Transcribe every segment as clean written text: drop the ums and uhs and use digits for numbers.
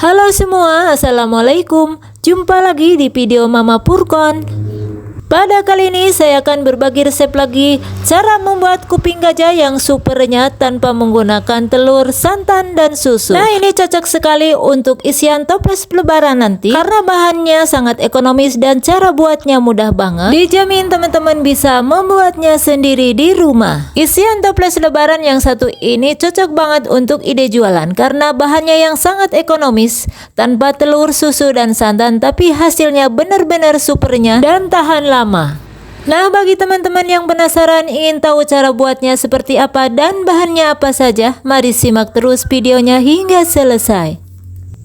Halo semua, Assalamualaikum. Jumpa lagi di video Mama Purkon. Pada kali ini saya akan berbagi resep lagi cara membuat kuping gajah yang super renyah tanpa menggunakan telur, santan, dan susu. Nah, ini cocok sekali untuk isian toples lebaran nanti karena bahannya sangat ekonomis dan cara buatnya mudah banget. Dijamin teman-teman bisa membuatnya sendiri di rumah. Isian toples lebaran yang satu ini cocok banget untuk ide jualan karena bahannya yang sangat ekonomis, tanpa telur, susu, dan santan, tapi hasilnya benar-benar super renyah dan tahan lama. Nah, bagi teman-teman yang penasaran ingin tahu cara buatnya seperti apa dan bahannya apa saja, mari simak terus videonya hingga selesai.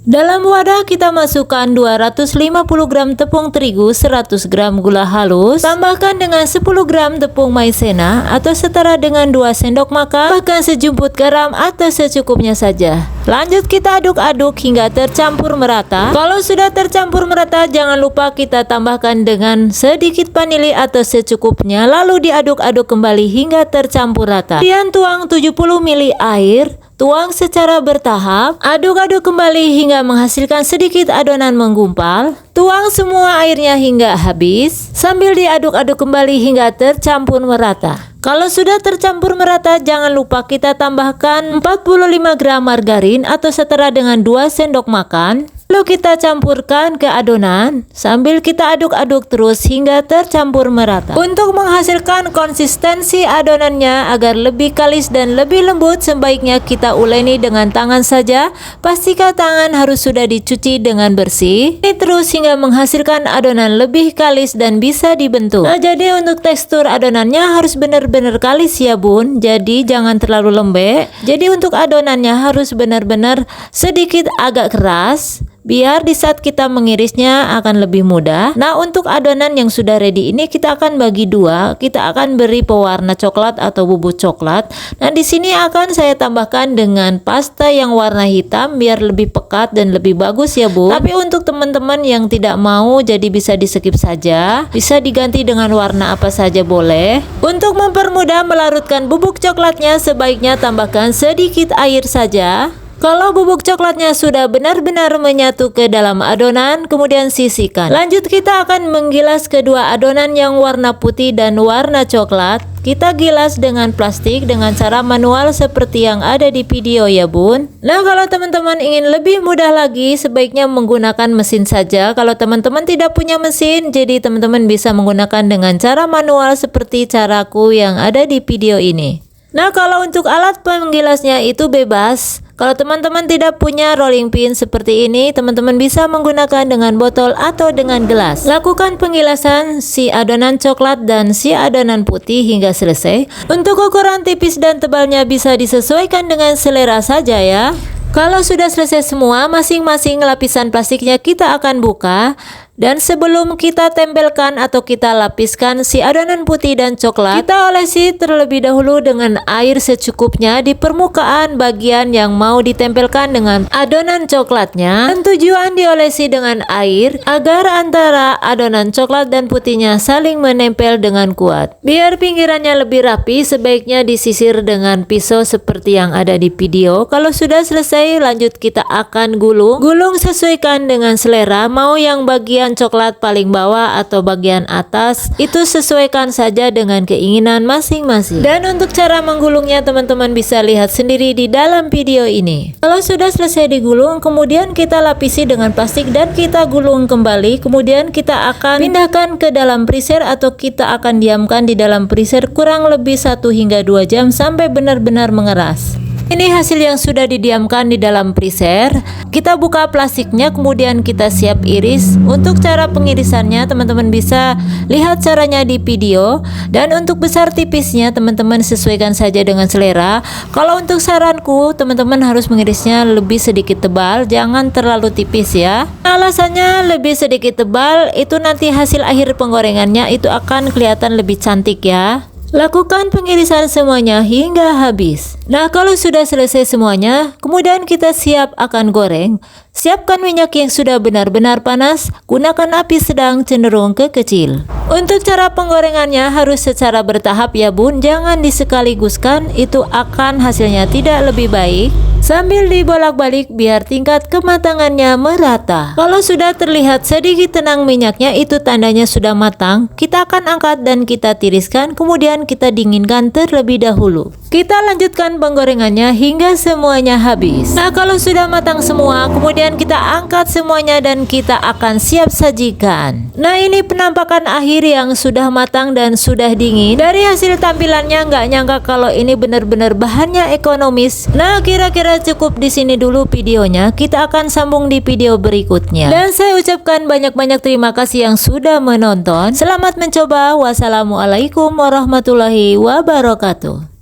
Dalam wadah kita masukkan 250 gram tepung terigu, 100 gram gula halus, tambahkan dengan 10 gram tepung maizena atau setara dengan 2 sendok makan, bahkan sejumput garam atau secukupnya saja. Lanjut kita aduk-aduk hingga tercampur merata. Kalau sudah tercampur merata, jangan lupa kita tambahkan dengan sedikit vanili atau secukupnya, lalu diaduk-aduk kembali hingga tercampur rata. Kemudian tuang 70 ml air. Tuang secara bertahap, aduk-aduk kembali hingga menghasilkan sedikit adonan menggumpal. Tuang semua airnya hingga habis, sambil diaduk-aduk kembali hingga tercampur merata. Kalau sudah tercampur merata, jangan lupa kita tambahkan 45 gram margarin atau setara dengan 2 sendok makan. Lalu kita campurkan ke adonan sambil kita aduk-aduk terus hingga tercampur merata. Untuk menghasilkan konsistensi adonannya agar lebih kalis dan lebih lembut, sebaiknya kita uleni dengan tangan saja. Pastikan tangan harus sudah dicuci dengan bersih. Ini terus hingga menghasilkan adonan lebih kalis dan bisa dibentuk. Nah, jadi untuk tekstur adonannya harus benar-benar kalis ya bun. Jadi jangan terlalu lembek. Jadi untuk adonannya harus benar-benar sedikit agak keras, biar di saat kita mengirisnya akan lebih mudah. Nah, untuk adonan yang sudah ready ini kita akan bagi dua. Kita akan beri pewarna coklat atau bubuk coklat. Nah, di sini akan saya tambahkan dengan pasta yang warna hitam biar lebih pekat dan lebih bagus ya Bu. Tapi untuk teman-teman yang tidak mau, jadi bisa di skip saja. Bisa diganti dengan warna apa saja boleh. Untuk mempermudah melarutkan bubuk coklatnya, sebaiknya tambahkan sedikit air saja. Kalau bubuk coklatnya sudah benar-benar menyatu ke dalam adonan, kemudian sisihkan. Lanjut kita akan menggilas kedua adonan yang warna putih dan warna coklat. Kita gilas dengan plastik dengan cara manual seperti yang ada di video ya bun. Nah, kalau teman-teman ingin lebih mudah lagi, sebaiknya menggunakan mesin saja. Kalau teman-teman tidak punya mesin, jadi teman-teman bisa menggunakan dengan cara manual seperti caraku yang ada di video ini. Nah, kalau untuk alat penggilasnya itu bebas. Kalau teman-teman tidak punya rolling pin seperti ini, teman-teman bisa menggunakan dengan botol atau dengan gelas. Lakukan penggilasan si adonan coklat dan si adonan putih hingga selesai. Untuk ukuran tipis dan tebalnya bisa disesuaikan dengan selera saja ya. Kalau sudah selesai semua, masing-masing lapisan plastiknya kita akan buka. Dan sebelum kita tempelkan atau kita lapiskan si adonan putih dan coklat, kita olesi terlebih dahulu dengan air secukupnya di permukaan bagian yang mau ditempelkan dengan adonan coklatnya. Dan tujuan diolesi dengan air agar antara adonan coklat dan putihnya saling menempel dengan kuat. Biar pinggirannya lebih rapi, sebaiknya disisir dengan pisau seperti yang ada di video. Kalau sudah selesai, lanjut kita akan gulung. Gulung sesuaikan dengan selera, mau yang bagian coklat paling bawah atau bagian atas, itu sesuaikan saja dengan keinginan masing-masing. Dan untuk cara menggulungnya teman-teman bisa lihat sendiri di dalam video ini. Kalau sudah selesai digulung, kemudian kita lapisi dengan plastik dan kita gulung kembali. Kemudian kita akan pindahkan ke dalam freezer atau kita akan diamkan di dalam freezer kurang lebih 1 hingga 2 jam sampai benar-benar mengeras. Ini hasil yang sudah didiamkan di dalam freezer. Kita buka plastiknya, kemudian kita siap iris. Untuk cara pengirisannya teman-teman bisa lihat caranya di video. Dan untuk besar tipisnya teman-teman sesuaikan saja dengan selera. Kalau untuk saranku, teman-teman harus mengirisnya lebih sedikit tebal, jangan terlalu tipis ya. Alasannya lebih sedikit tebal, itu nanti hasil akhir penggorengannya itu akan kelihatan lebih cantik ya. Lakukan pengirisan semuanya hingga habis. Nah, kalau sudah selesai semuanya, kemudian kita siap akan goreng. Siapkan minyak yang sudah benar-benar panas, gunakan api sedang cenderung ke kecil. Untuk cara penggorengannya harus secara bertahap ya bun, jangan disekaliguskan, itu akan hasilnya tidak lebih baik. sambil dibolak-balik biar tingkat kematangannya merata. Kalau sudah terlihat sedikit tenang minyaknya, itu tandanya sudah matang. Kita akan angkat dan kita tiriskan, kemudian kita dinginkan terlebih dahulu. Kita lanjutkan penggorengannya hingga semuanya habis. Nah, kalau sudah matang semua, kemudian kita angkat semuanya dan kita akan siap sajikan. Nah, ini penampakan akhir yang sudah matang dan sudah dingin. Dari hasil tampilannya nggak nyangka kalau ini benar-benar bahannya ekonomis. Nah, kira-kira cukup di sini dulu videonya. Kita akan sambung di video berikutnya. Dan saya ucapkan banyak-banyak terima kasih yang sudah menonton. Selamat mencoba. Wassalamualaikum warahmatullahi wabarakatuh.